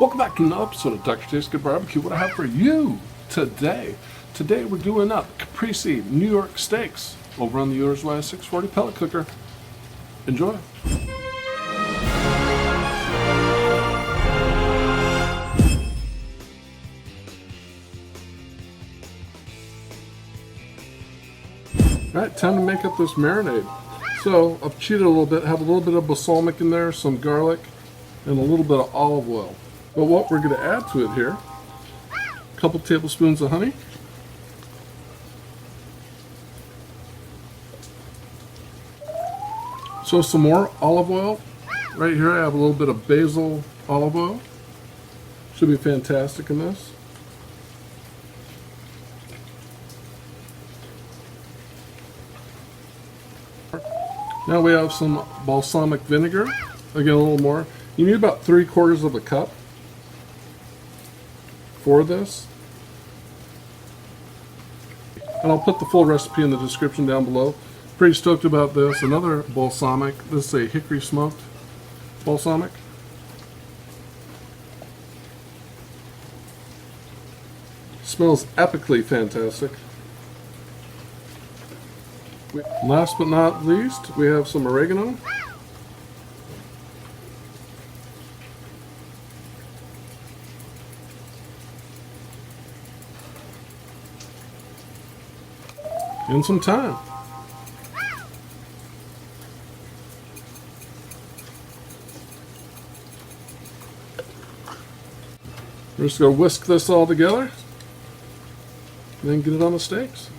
Welcome back to another episode of Dr. Taste Good Barbecue. What I have for you today. Today we're doing up Caprese New York steaks over on the Yoder YS640 pellet cooker. Enjoy. Alright, time to make up this marinade. So I've cheated a little bit, have a little bit of balsamic in there, some garlic, and a little bit of olive oil. But what we're going to add to it here, a couple tablespoons of honey, so some more olive oil. Right here I have a little bit of Basil olive oil. Should be fantastic in this. Now we have some balsamic vinegar. Again, a little more. You need about 3/4 of a cup for this. And I'll put the full recipe in the description down below. Pretty stoked about this. Another balsamic. This is a hickory smoked balsamic. Smells epically fantastic. Last but not least, we have some oregano. And some thyme. We're just going to whisk this all together and then get it on the steaks.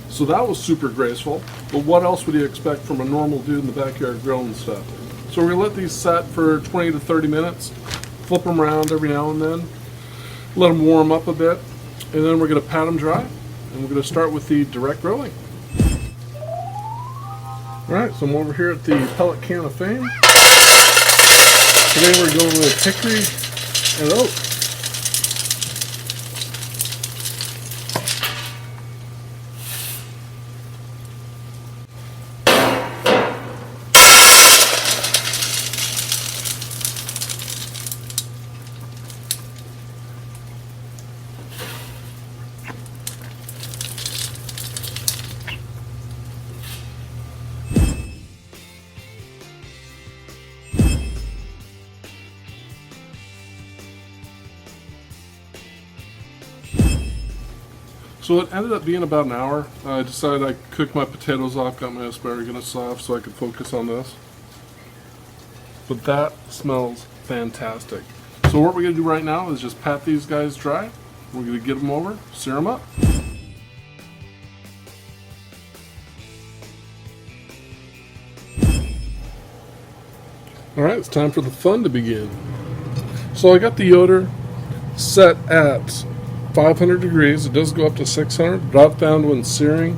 So that was super graceful, but what else would you expect from a normal dude in the backyard grilling stuff? So we're going to let these set for 20 to 30 minutes, flip them around every now and then, let them warm up a bit, and then we're going to pat them dry, and we're going to start with the direct grilling. Alright, so I'm over here at the Pellet Can of Fame. Today we're going with hickory and oak. So it ended up being about an hour. I decided I'd cook my potatoes off, got my asparagus soft so I could focus on this. But that smells fantastic. So what we're going to do right now is just pat these guys dry. We're going to get them over, sear them up. Alright, it's time for the fun to begin. So I got the Yoder set at 500 degrees. It does go up to 600, but I've found when searing,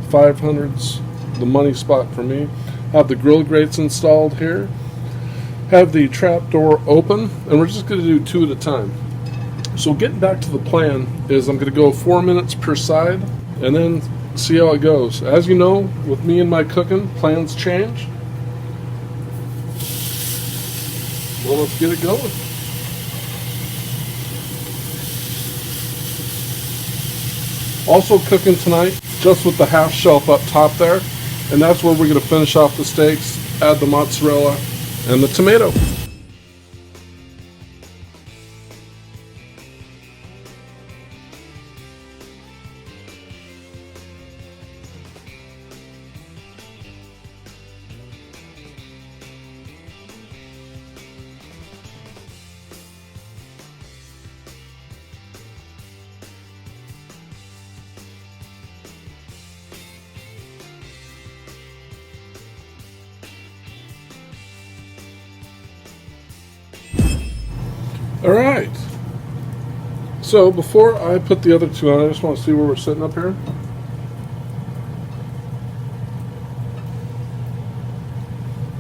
500's the money spot for me. Have the grill grates installed here. Have the trap door open, and we're just going to do 2 at a time. So getting back to the plan is I'm going to go 4 minutes per side, and then see how it goes. As you know, with me and my cooking, plans change. Well, let's get it going. Also cooking tonight, just with the half shelf up top there, and that's where we're going to finish off the steaks, add the mozzarella and the tomato. All right. So before I put the other two on, I just want to see where we're sitting up here.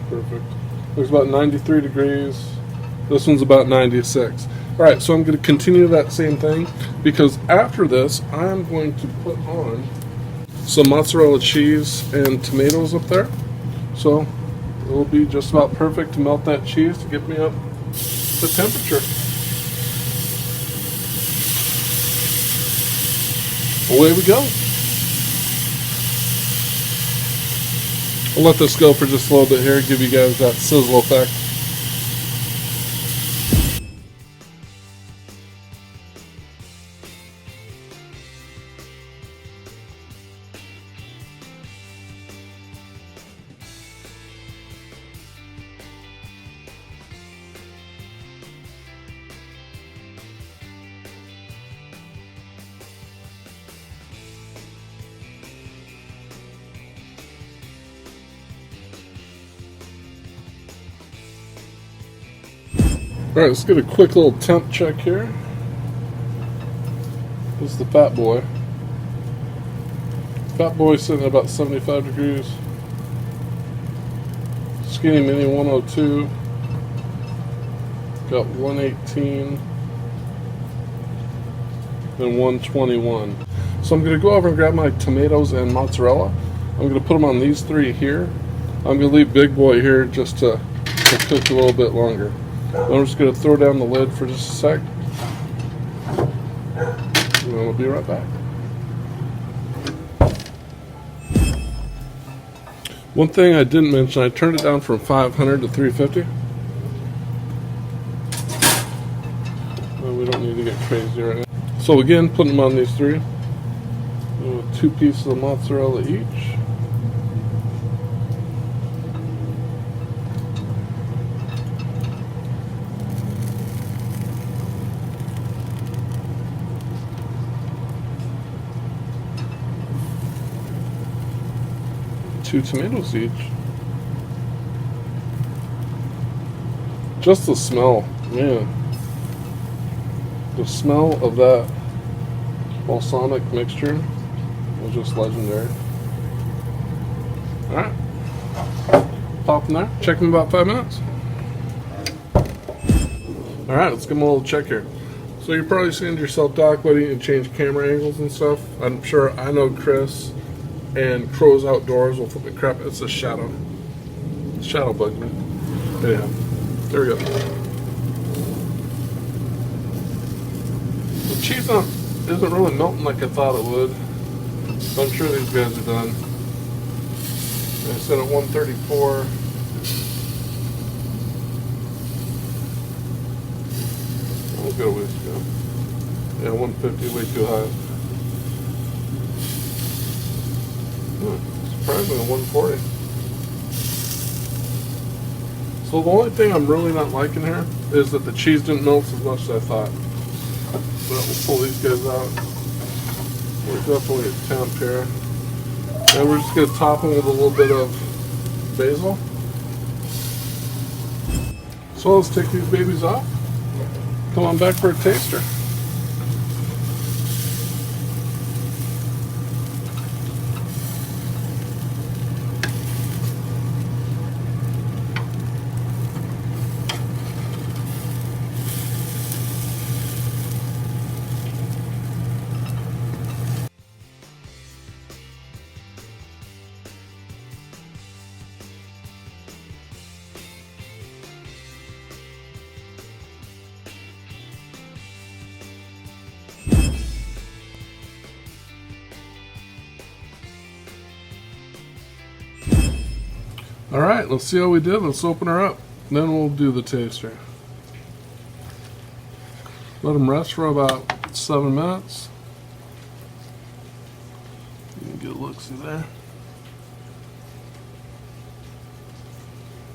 Perfect. Looks about 93 degrees. This one's about 96. Alright, so I'm going to continue that same thing, because after this I'm going to put on some mozzarella cheese and tomatoes up there. So it'll be just about perfect to melt that cheese to get me up to temperature. Away we go. I'll let this go for just a little bit here, give you guys that sizzle effect. Alright, let's get a quick little temp check here. This is the Fat Boy. Fat Boy sitting at about 75 degrees. Skinny Mini 102. Got 118. And 121. So I'm going to go over and grab my tomatoes and mozzarella. I'm going to put them on these three here. I'm going to leave Big Boy here just to cook a little bit longer. I'm just going to throw down the lid for just a sec, and then we'll be right back. One thing I didn't mention, I turned it down from 500 to 350. Well, we don't need to get crazy right now. So again, putting them on these three. 2 pieces of mozzarella each. Two tomatoes each. Just the smell, man. The smell of that balsamic mixture was just legendary. Alright. Pop them there. Check them in about 5 minutes. Alright, let's give them a little check here. So you're probably saying to yourself, Doc, why do you change camera angles and stuff? I'm sure I know Chris and Crows Outdoors will flip the crap. It's a shadow. Shadow bugged me. Anyhow, there we go. The cheese isn't really melting like I thought it would. But I'm sure these guys are done. I set at 134. We'll go with yeah, 150, way too high. Surprisingly, 140. So the only thing I'm really not liking here is that the cheese didn't melt as much as I thought. But we'll pull these guys out. We're definitely at temp here. And we're just going to top them with a little bit of basil. So let's take these babies off. Come on back for a taster. Alright, let's see how we did. Let's open her up. Then we'll do the taster. Let them rest for about 7 minutes. You can get a look-see there.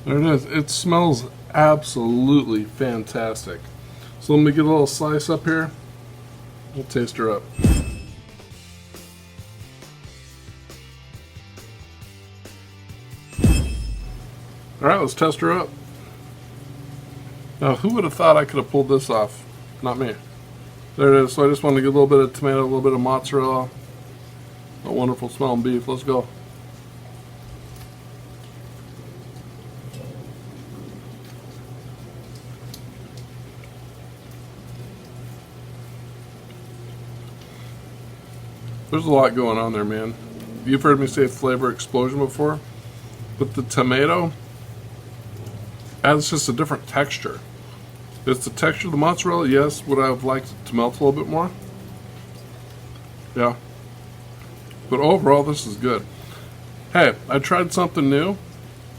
There it is. It smells absolutely fantastic. So let me get a little slice up here. We'll taste her up. Alright, let's test her up. Now, who would have thought I could have pulled this off? Not me. There it is. So I just want to get a little bit of tomato, a little bit of mozzarella. A wonderful smelling beef. Let's go. There's a lot going on there, man. You've heard me say flavor explosion before, but the tomato adds just a different texture. It's the texture of the mozzarella. Yes, would I have liked it to melt a little bit more? Yeah. But overall, this is good. Hey, I tried something new,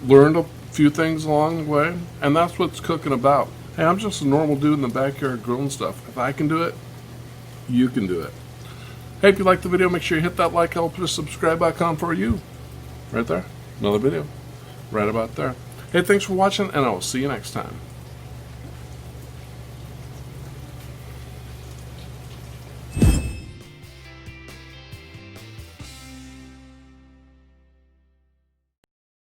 learned a few things along the way, and that's what's cooking about. Hey, I'm just a normal dude in the backyard grilling stuff. If I can do it, you can do it. Hey, if you liked the video, make sure you hit that like. I'll put a subscribe icon for you. Right there. Another video. Right about there. Hey, thanks for watching, and I will see you next time.